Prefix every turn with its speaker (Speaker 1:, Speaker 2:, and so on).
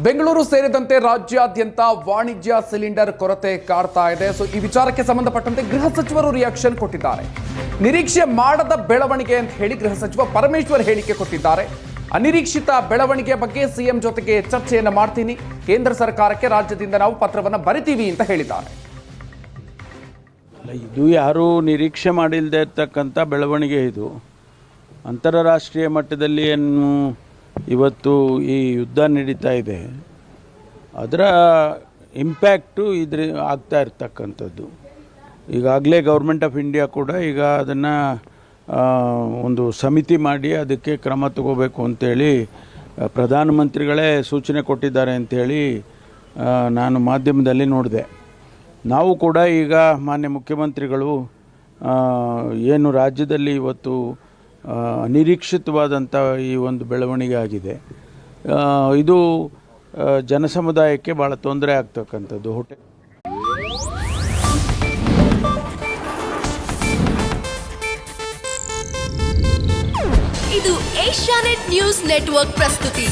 Speaker 1: ಬೆಂಗಳೂರು ಸೇರಿದಂತೆ ರಾಜ್ಯಾದ್ಯಂತ ವಾಣಿಜ್ಯ ಸಿಲಿಂಡರ್ ಕೊರತೆ ಕಾಡ್ತಾ ಇದೆ. ಈ ವಿಚಾರಕ್ಕೆ ಸಂಬಂಧಪಟ್ಟಂತೆ ಗೃಹ ಸಚಿವರು ರಿಯಾಕ್ಷನ್ ಕೊಟ್ಟಿದ್ದಾರೆ. ನಿರೀಕ್ಷೆ ಮಾಡದ ಬೆಳವಣಿಗೆ ಅಂತ ಹೇಳಿ ಗೃಹ ಸಚಿವ ಪರಮೇಶ್ವರ್ ಹೇಳಿಕೆ ಕೊಟ್ಟಿದ್ದಾರೆ. ಅನಿರೀಕ್ಷಿತ ಬೆಳವಣಿಗೆ ಬಗ್ಗೆ ಸಿಎಂ ಜೊತೆಗೆ ಚರ್ಚೆಯನ್ನು ಮಾಡ್ತೀನಿ, ಕೇಂದ್ರ ಸರ್ಕಾರಕ್ಕೆ ರಾಜ್ಯದಿಂದ ನಾವು ಪತ್ರವನ್ನು ಬರಿತೀವಿ ಅಂತ ಹೇಳಿದ್ದಾರೆ.
Speaker 2: ಇದು ಯಾರೂ ನಿರೀಕ್ಷೆ ಮಾಡಿಲ್ಲದೆ ಇರ್ತಕ್ಕಂಥ ಬೆಳವಣಿಗೆ. ಇದು ಅಂತಾರಾಷ್ಟ್ರೀಯ ಮಟ್ಟದಲ್ಲಿ ಏನು ಇವತ್ತು ಈ ಯುದ್ಧ ನಡೀತಾ ಇದೆ, ಅದರ ಇಂಪ್ಯಾಕ್ಟು ಆಗ್ತಾ ಇರ್ತಕ್ಕಂಥದ್ದು. ಈಗಾಗಲೇ ಗೌರ್ಮೆಂಟ್ ಆಫ್ ಇಂಡಿಯಾ ಕೂಡ ಈಗ ಅದನ್ನು ಒಂದು ಸಮಿತಿ ಮಾಡಿ ಅದಕ್ಕೆ ಕ್ರಮ ತಗೋಬೇಕು ಅಂತೇಳಿ ಪ್ರಧಾನಮಂತ್ರಿಗಳೇ ಸೂಚನೆ ಕೊಟ್ಟಿದ್ದಾರೆ ಅಂಥೇಳಿ ನಾನು ಮಾಧ್ಯಮದಲ್ಲಿ ನೋಡಿದೆ. ನಾವು ಕೂಡ ಈಗ ಮಾನ್ಯ ಮುಖ್ಯಮಂತ್ರಿಗಳು ಏನು ರಾಜ್ಯದಲ್ಲಿ ಇವತ್ತು ಅನಿರೀಕ್ಷಿತವಾದಂಥ ಈ ಒಂದು ಬೆಳವಣಿಗೆ ಆಗಿದೆ, ಇದು ಜನಸಮುದಾಯಕ್ಕೆ ಭಾಳ ತೊಂದರೆ ಆಗ್ತಕ್ಕಂಥದ್ದು.
Speaker 3: ಇದು ಏಷ್ಯಾನೆಟ್ ನ್ಯೂಸ್ ನೆಟ್ವರ್ಕ್ ಪ್ರಸ್ತುತಿ.